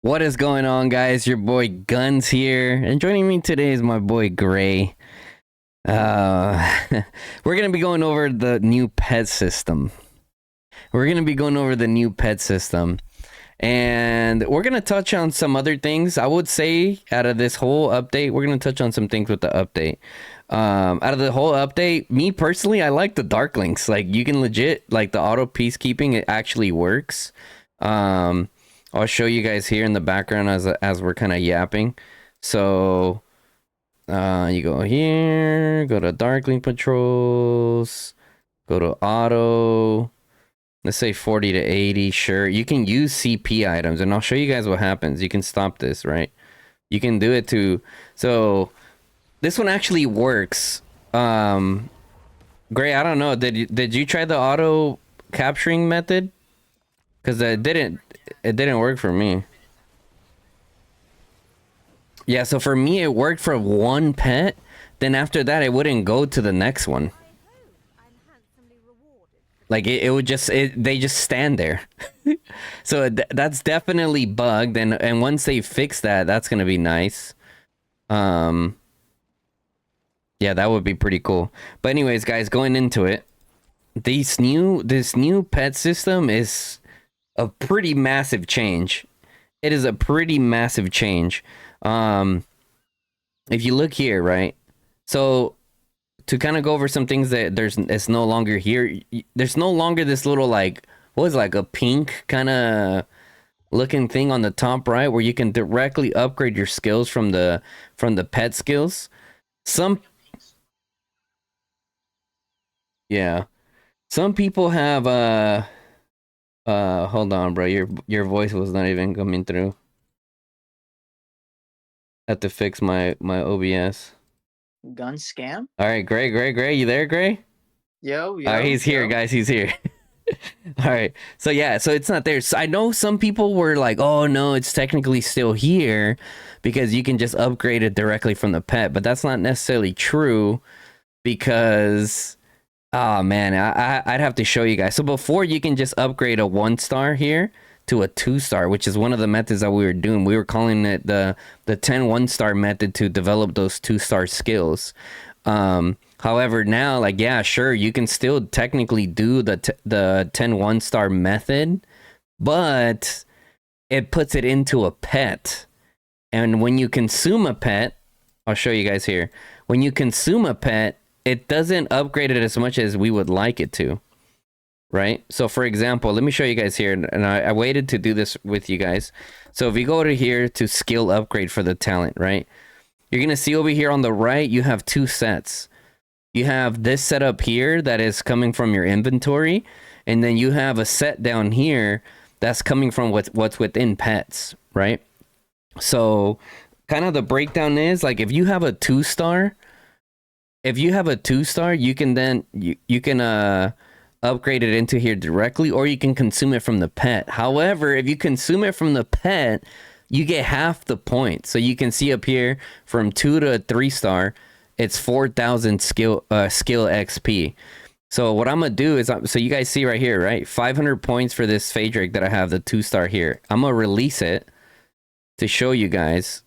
What is going on, guys? Your boy Guns here, and joining me today is my boy Gray. Uh, we're gonna be going over the new pet system. And we're gonna touch on some other things. I would say out of this whole update, we're gonna touch on some things with the update. Out of the whole update, me personally, I like the dark links. Like you can legit like the auto peacekeeping. It actually works. Um, I'll show you guys here in the background as we're kind of yapping. So, you go here, go to Darkling Patrols, go to Auto. Let's say 40 to 80, sure. You can use CP items, and I'll show you guys what happens. You can stop this, right? You can do it to... So, this one actually works. Gray, I don't know. Did you try the auto capturing method? Because it didn't work for me. Yeah, so for me it worked for one pet. Then after that it wouldn't go to the next one. Like it would just they just stand there. So that's definitely bugged, and once they fix that, that's gonna be nice. Yeah, that would be pretty cool. But anyways, guys, going into it, this new pet system is a pretty massive change. It is a pretty massive change. If you look here, right? So to kind of go over some things that it's no longer here. There's no longer this little like what was it, like a pink kind of looking thing on the top right where you can directly upgrade your skills from the pet skills. Some yeah. Some people have hold on, bro. Your voice was not even coming through. Have to fix my OBS. Gun scam? All right, Gray, you there, Gray? Yo, All right, he's here, guys. He's here. All right. So yeah, so it's not there. So I know some people were like, "Oh no, it's technically still here because you can just upgrade it directly from the pet," but that's not necessarily true because oh man, I'd have to show you guys. So before you can just upgrade a 1-star here to a 2-star, which is one of the methods that we were doing. We were calling it the 10 1-star method to develop those 2-star skills. However, now, like, yeah, sure, you can still technically do the 10 1-star method, but it puts it into a pet. And when you consume a pet, I'll show you guys here. When you consume a pet, it doesn't upgrade it as much as we would like it to. Right? So for example, let me show you guys here. And I waited to do this with you guys. So if you go to here to skill upgrade for the talent, right? You're going to see over here on the right, you have 2 sets. You have this setup here that is coming from your inventory. And then you have a set down here that's coming from what's within pets, right? So kind of the breakdown is like if you have a 2-star, you can then you can upgrade it into here directly, or you can consume it from the pet. However, if you consume it from the pet, you get half the points. So you can see up here from 2 to 3-star, it's 4,000 skill XP. So what I'm gonna do is, so you guys see right here, right? 500 points for this Phaedric that I have the 2-star here. I'm gonna release it to show you guys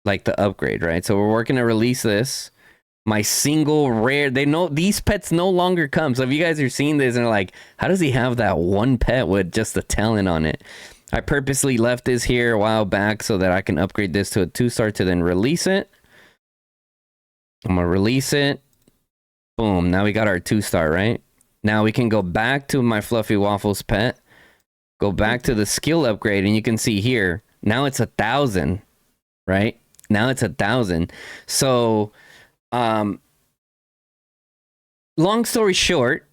like the upgrade, right? So we're working to release this. My single rare, they know these pets no longer come. So if you guys are seeing this and are like, how does he have that one pet with just a talent on it? I purposely left this here a while back so that I can upgrade this to a 2-star to then release it. I'm gonna release it. Boom, now we got our 2-star, right? Now we can go back to my Fluffy Waffles pet, go back to the skill upgrade, and you can see here, now it's 1,000, right? Now it's 1,000. So long story short,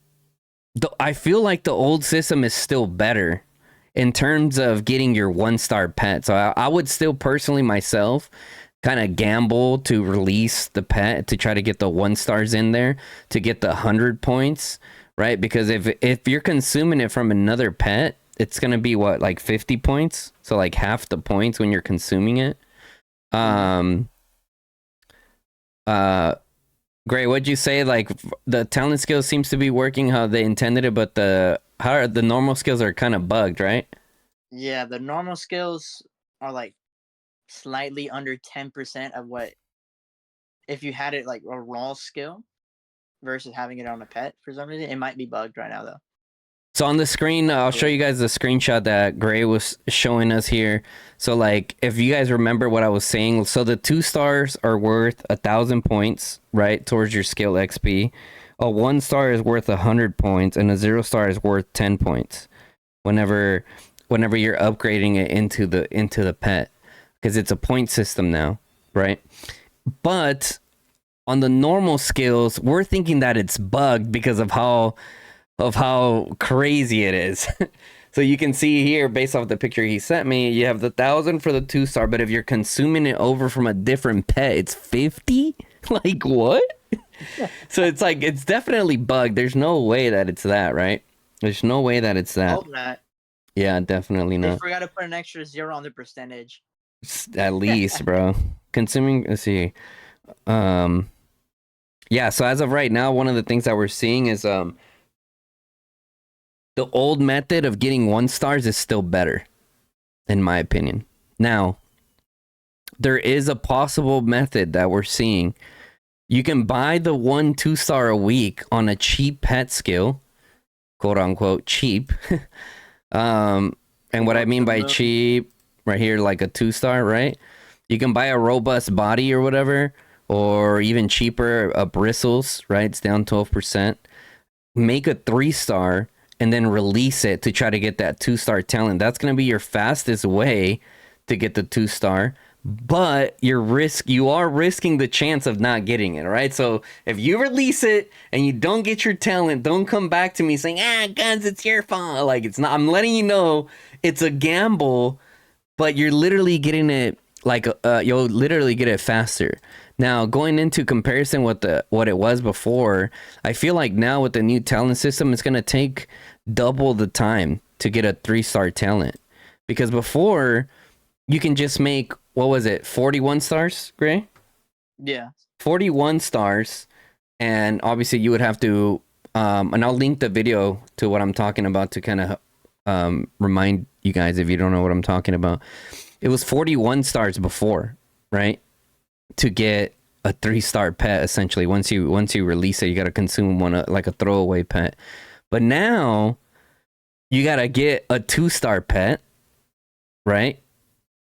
I feel like the old system is still better in terms of getting your 1-star pet. So I would still personally myself kind of gamble to release the pet to try to get the 1-stars in there to get the 100 points, right? Because if you're consuming it from another pet, it's gonna be what, like 50 points? So like half the points when you're consuming it. Gray, what'd you say? Like the talent skill seems to be working how they intended it, but the normal skills are kind of bugged, right? Yeah, the normal skills are like slightly under 10% of what if you had it like a raw skill versus having it on a pet for some reason. It might be bugged right now though. So on the screen, I'll show you guys the screenshot that Gray was showing us here. So like, if you guys remember what I was saying, so the 2 stars are worth 1,000 points, right, towards your skill XP. A 1 star is worth 100 points, and a 0 star is worth 10 points. Whenever you're upgrading it into the pet, because it's a point system now, right? But on the normal skills, we're thinking that it's bugged because of how crazy it is. So you can see here, based off the picture he sent me, you have the 1,000 for the 2 star, but if you're consuming it over from a different pet, it's 50. Like what? So it's like it's definitely bugged. There's no way that it's that, right? There's no way that it's that. Hope not. Yeah, definitely They not. forgot to put an extra 0 on the percentage. At least, bro. Consuming. Let's see. Yeah. So as of right now, one of the things that we're seeing is the old method of getting 1 stars is still better, in my opinion. Now, there is a possible method that we're seeing. You can buy the 1 2-star a week on a cheap pet skill, quote unquote cheap. And what I mean by cheap, right here, like a 2-star, right? You can buy a robust body or whatever, or even cheaper, bristles, right? It's down 12%. Make a 3-star and then release it to try to get that 2-star talent. That's going to be your fastest way to get the 2-star. But you are risking the chance of not getting it, right? So if you release it and you don't get your talent, don't come back to me saying, Guns, it's your fault. Like, it's not. I'm letting you know it's a gamble, but you're literally getting it, like, you'll literally get it faster. Now, going into comparison with what it was before, I feel like now with the new talent system, it's going to take double the time to get a 3-star talent. Because before, you can just make, what was it, 41 stars, Gray? Yeah. 41 stars. And obviously you would have to, and I'll link the video to what I'm talking about to kind of remind you guys if you don't know what I'm talking about. It was 41 stars before, right? To get a 3-star pet, essentially. Once you release it, you got to consume one, like a throwaway pet. But now you got to get a 2-star pet, right?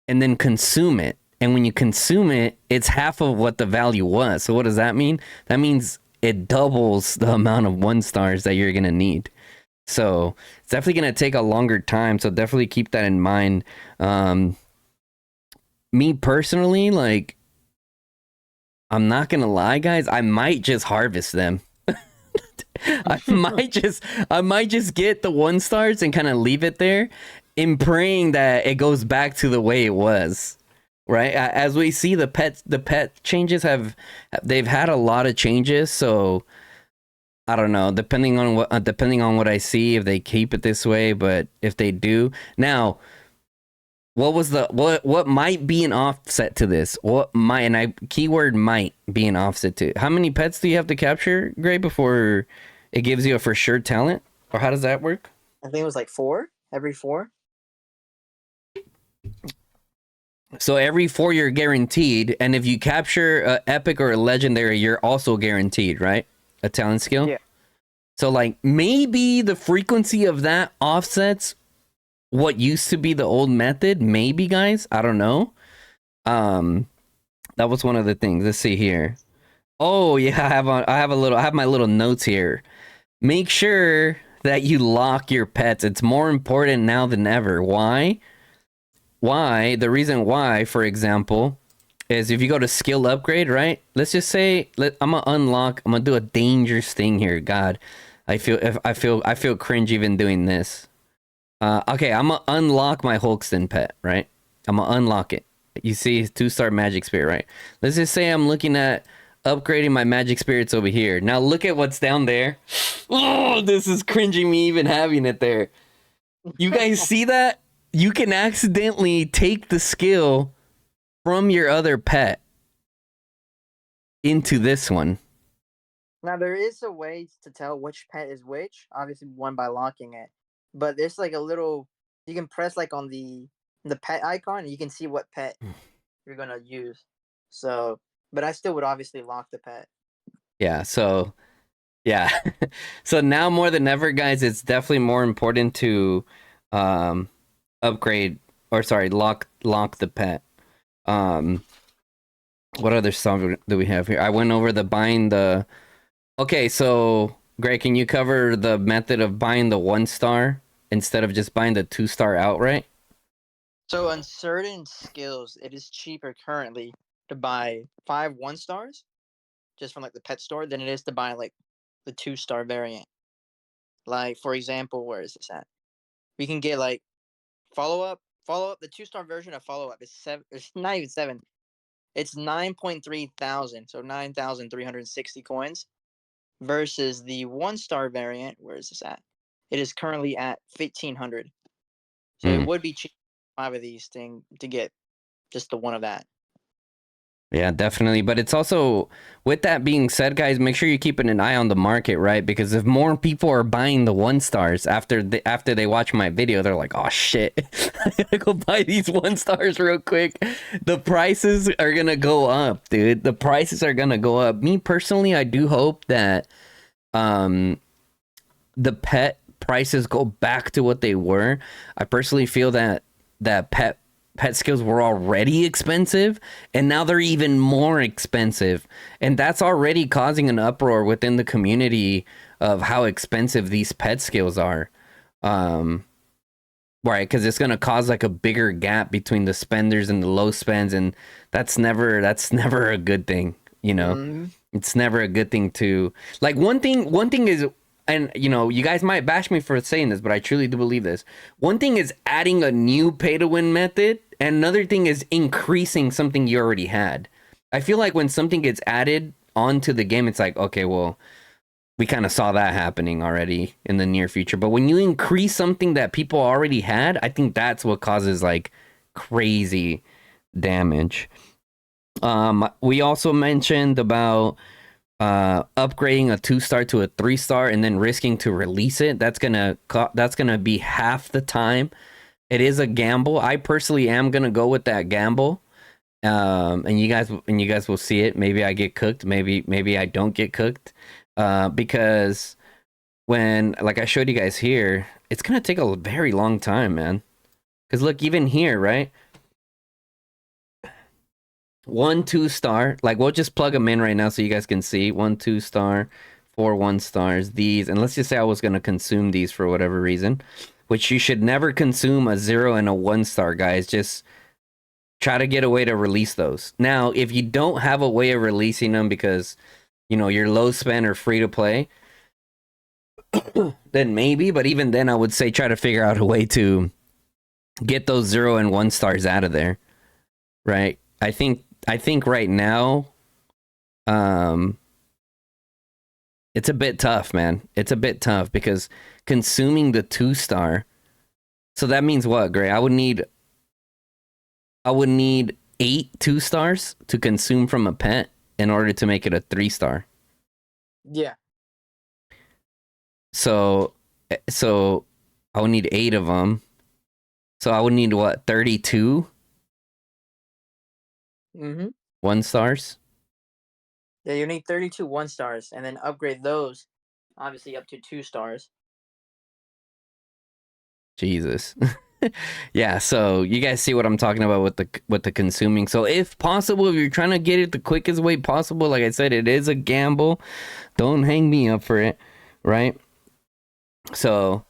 And then consume it. And when you consume it, it's half of what the value was. So what does that mean? That means it doubles the amount of 1 stars that you're going to need. So it's definitely going to take a longer time. So definitely keep that in mind. Me personally, like, I'm not going to lie, guys. I might just harvest them. I might just get the 1 stars and kind of leave it there in praying that it goes back to the way it was. Right? As we see, the pet changes they've had a lot of changes. So I don't know, depending on what I see, if they keep it this way, but if they do. Now, what might be an offset to this? Keyword might be an offset to. How many pets do you have to capture, Gray, before it gives you a for sure talent? Or how does that work? I think it was like 4 every 4. So every 4 you're guaranteed, and if you capture a epic or a legendary, you're also guaranteed, right? A talent skill. Yeah. So like maybe the frequency of that offsets what used to be the old method. Maybe, guys, I don't know. That was one of the things. Let's see here. Oh yeah, I have my little notes here. Make sure that you lock your pets. It's more important now than ever. Why? The reason why, for example, is if you go to skill upgrade, right? Let's just say I'm gonna do a dangerous thing here. God, I feel cringe even doing this. Okay, I'm gonna unlock my Hulkston pet, right? I'm gonna unlock it. You see 2-star magic spirit, right? Let's just say I'm looking at upgrading my magic spirits over here. Now look at what's down there. Oh, this is cringing me even having it there. You guys see that? You can accidentally take the skill from your other pet into this one. Now there is a way to tell which pet is which. Obviously, one by locking it, but there's like a little. You can press like on the the pet icon, you can see what pet you're gonna use. So, but I still would obviously lock the pet. Yeah, so yeah. So now more than ever, guys, it's definitely more important to um upgrade or sorry, lock the pet. Um what other stuff do we have here? I went over the buying the Okay, so Greg, can you cover the method of buying the 1 star instead of just buying the 2 star outright? So on certain skills, it is cheaper currently to buy 5 1 stars just from like the pet store than it is to buy like the 2 star variant. Like for example, where is this at? We can get like follow up. The 2 star version of follow up is seven. It's not even seven. It's 9.3 thousand, so 9,360 coins versus the 1 star variant. Where is this at? It is currently at 1,500. So it Hmm. would be cheap 5 of these thing to get just the one of that. Yeah, definitely. But it's also, with that being said, guys, make sure you're keeping an eye on the market, right? Because if more people are buying the 1 stars after they watch my video, they're like, oh shit, I gotta go buy these 1 stars real quick. The prices are gonna go up, dude. The prices are gonna go up. Me personally, I do hope that the pet prices go back to what they were. I personally feel that pet skills were already expensive and now they're even more expensive, and that's already causing an uproar within the community of how expensive these pet skills are. um right, because it's going to cause like a bigger gap between the spenders and the low spends, and that's never a good thing, you know. Mm-hmm. It's never a good thing to, like, one thing is, and you know, you guys might bash me for saying this, but I truly do believe this. One thing is adding a new pay to win method, and another thing is increasing something you already had. I feel like when something gets added onto the game, it's like, okay, well, we kind of saw that happening already in the near future. But when you increase something that people already had, I think that's what causes like crazy damage. We also mentioned about upgrading a 2 star to a 3 star and then risking to release it. That's gonna be half the time. It is a gamble. I personally am gonna go with that gamble. And you guys will see it. Maybe I get cooked. Maybe I don't get cooked. Because when, like I showed you guys here, it's gonna take a very long time, man. Because look, even here, right? 1 2 star. Like, we'll just plug them in right now so you guys can see. 1 2 star, 4 1 stars. These, and let's just say I was gonna consume these for whatever reason, which you should never consume a 0 and a 1 star, guys. Just try to get a way to release those. Now, if you don't have a way of releasing them because you know you're low spend or free to play, then maybe. But even then, I would say try to figure out a way to get those 0 and 1 stars out of there. Right? I think right now, um, it's a bit tough, man. It's a bit tough because consuming the 2 star. So that means what, Gray? I would need 8 2 stars to consume from a pet in order to make it a 3 star. Yeah. So I would need 8 of them. So I would need what, 32 Mm-hmm. 1 stars? Yeah, you need 32 1 stars and then upgrade those, obviously up to 2 stars. Jesus. Yeah, so you guys see what I'm talking about with the consuming. So if possible, if you're trying to get it the quickest way possible, like I said, it is a gamble. Don't hang me up for it, right? So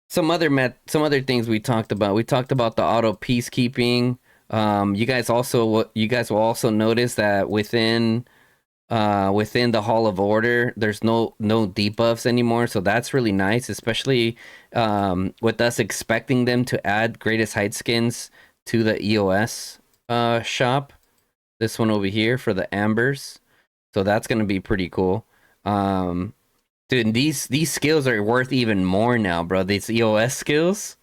some other things we talked about. We talked about the auto peacekeeping. You guys will also notice that within the Hall of Order, there's no debuffs anymore, so that's really nice, especially with us expecting them to add greatest height skins to the EOS shop. This one over here for the Ambers, so that's gonna be pretty cool. Dude, these skills are worth even more now, bro. These EOS skills,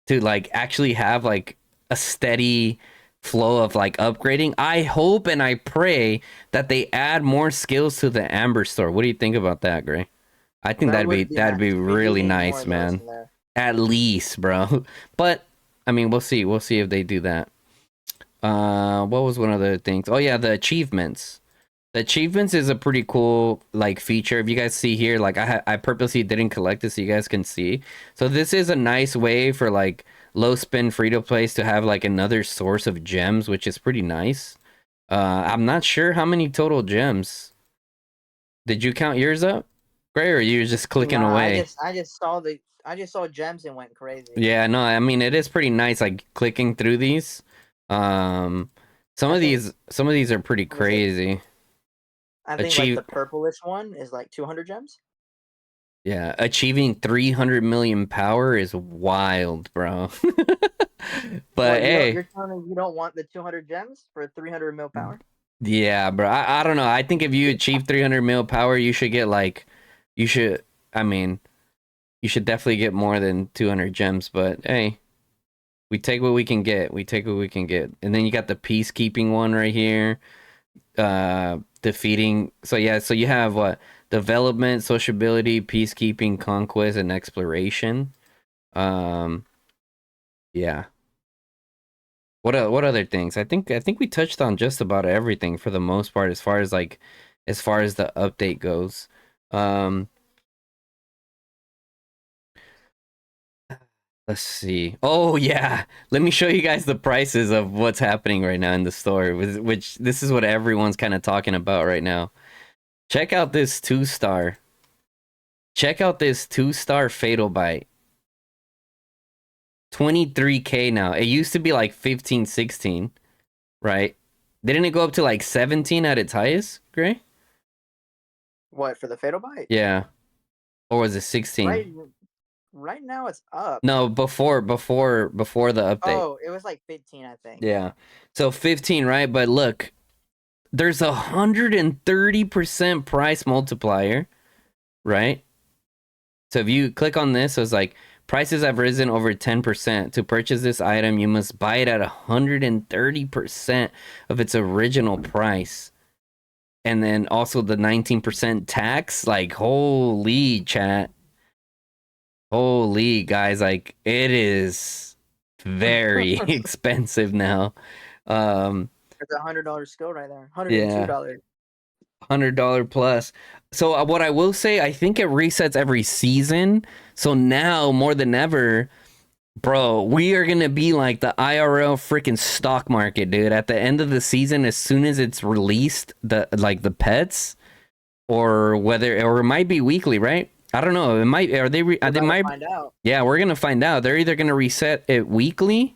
to like actually have like a steady flow of like upgrading. I hope and I pray that they add more skills to the Amber store. What do you think about that, Gray? I think That that'd be would be that'd be nice. We do really need more nice, of those man. in there. At least, bro. But I mean, we'll see. We'll see if they do that. What was one of the things? Oh yeah, the achievements. The achievements is a pretty cool like feature. If you guys see here, like I purposely didn't collect it so you guys can see. So this is a nice way for like low spin free to plays to have like another source of gems, which is pretty nice. I'm not sure how many total gems. Did you count yours up? Gray, or you were just clicking Nah, away? I just saw gems and went crazy. Yeah, no, I mean it is pretty nice like clicking through these. Um some I of think these are pretty was it crazy. I think like Achieve the purplish one is like 200 gems. Yeah, achieving 300 million power is wild, bro. But What hey, you're telling me you don't want the 200 gems for 300 mil power? yeah, bro. I don't know. I think if you achieve 300 mil power, you should get like, you should, I mean, you should definitely get more than 200 gems. But hey, we take what we can get. We take what we can get. And then you got the peacekeeping one right here. Defeating. So yeah, so you have what? Development, sociability, peacekeeping, conquest, and exploration. Um, yeah. What other things? I think we touched on just about everything for the most part as far as the update goes. Um let's see. Oh yeah. Let me show you guys the prices of what's happening right now in the store, which this is what everyone's kind of talking about right now. Check out this 2-star. Check out this 2-star Fatal Bite. 23K now. It used to be like 15, 16, right? Didn't it go up to like 17 at its highest, Gray? What for the fatal bite? Yeah. Or was it 16? Right, right now it's up. No, before the update. Oh, it was like 15, I think. Yeah. So 15, right? But look, there's 130% price multiplier, right? So if you click on this, it's like prices have risen over 10%. To purchase this item, you must buy it at 130% of its original price. And then also the 19% tax. Like, holy chat. Holy guys, like it is very expensive now. It's $100 skill right there. Yeah, $102. $100 plus. So what I will say, I think it resets every season. So now more than ever, bro, we are gonna be like the IRL freaking stock market, dude. At the end of the season, as soon as it's released, the pets, or it might be weekly, right? I don't know. It might. Are they? We're They about to might. find out. Yeah, we're gonna find out. They're either gonna reset it weekly,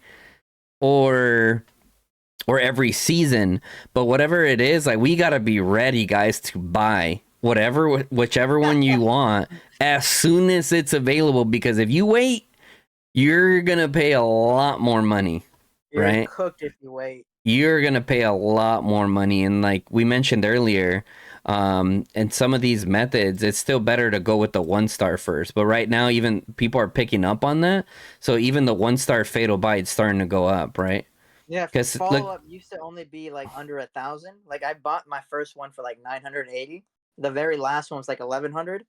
or every season. But whatever it is, like we gotta be ready, guys, to buy whichever one you want as soon as it's available. Because if you wait, you're gonna pay a lot more money, You're right? cooked if you wait. You're gonna pay a lot more money, and like we mentioned earlier, and some of these methods, it's still better to go with the 1-star first. But right now, even people are picking up on that, so even the 1-star fatal bite's starting to go up, right? Yeah, Because follow look, up used to only be like under 1,000. Like I bought my first one for like 980. The very last one was like 1,100.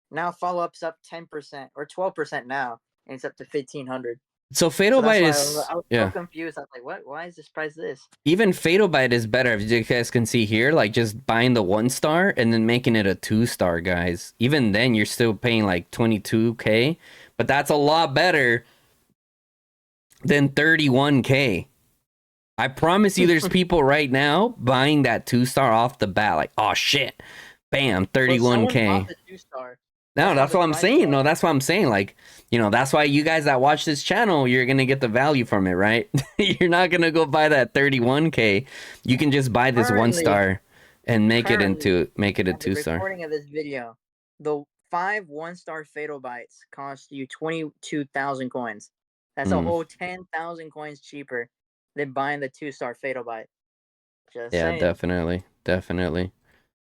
Now follow up's up 10% or 12% now, and it's up to 1,500. so So fatal that's bite why is, I was so yeah, confused. I was like, what? Why is this price this? even fatal bite is better. If you guys can see here, like just buying the 1-star and then making it a 2-star, guys. Even then, you're still paying like 22K, but that's a lot better than 31K. I promise you, there's people right now buying that 2-star off the bat. Like, oh shit, bam, Well, someone bought 31K. the 2-star. No, That's how that's the what I'm price saying. No, was. that's what I'm saying. Like, that's why you guys that watch this channel, you're gonna get the value from it, right? You're not gonna go buy that 31K. You can just buy this one Currently, star and make it currently, a at the 2-star. recording of this video, the 5 1-star fatal bites cost you 22,000 coins. That's a Mm, whole 10,000 coins cheaper than buying the 2-star fatal bite. Just yeah, saying. definitely, definitely.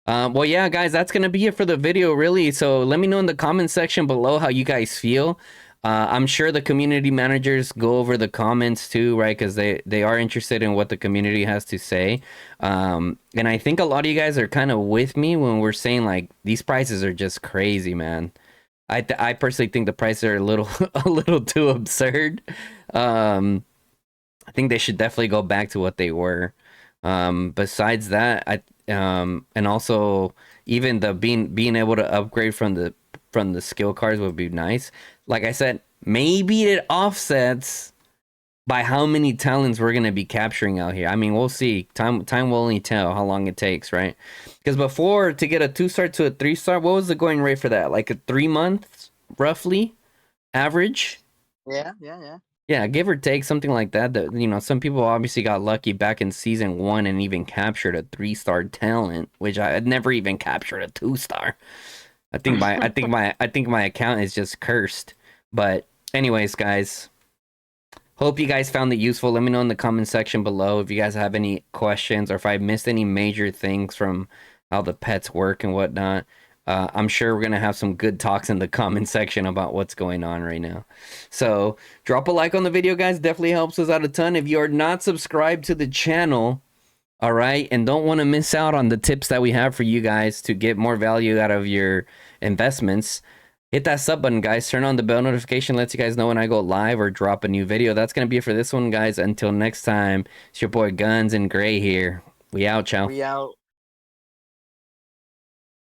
Well, yeah, guys, that's gonna be it for the video, really. So let me know in the comment section below how you guys feel. I'm sure the community managers go over the comments too, right? Because they are interested in what the community has to say. And I think a lot of you guys are kind of with me when we're saying like these prices are just crazy, man. I personally think the prices are a little a little too absurd. Um, I think they should definitely go back to what they were. Besides that, and also even the being able to upgrade from the skill cards would be nice. Like I said, maybe it offsets by how many talents we're gonna be capturing out here. I mean, we'll see. Time will only tell how long it takes, right? Because before, to get a 2-star to a 3-star, what was the going rate for that? Like a 3 months, roughly, average. Yeah, yeah, yeah. Yeah, give or take something like that. That, you know, some people obviously got lucky back in season 1 and even captured a 3-star talent, which I had never even captured a 2-star. I think my account is just cursed. But anyways, guys, hope you guys found it useful. Let me know in the comment section below if you guys have any questions or if I missed any major things from how the pets work and whatnot. I'm sure we're gonna have some good talks in the comment section about what's going on right now. So drop a like on the video, guys. Definitely helps us out a ton. If you are not subscribed to the channel, all right, and don't want to miss out on the tips that we have for you guys to get more value out of your investments, hit that sub button, guys. Turn on the bell notification, lets you guys know when I go live or drop a new video. That's gonna be it for this one, guys. Until next time, it's your boy Guns and Gray here. We out, ciao. We out.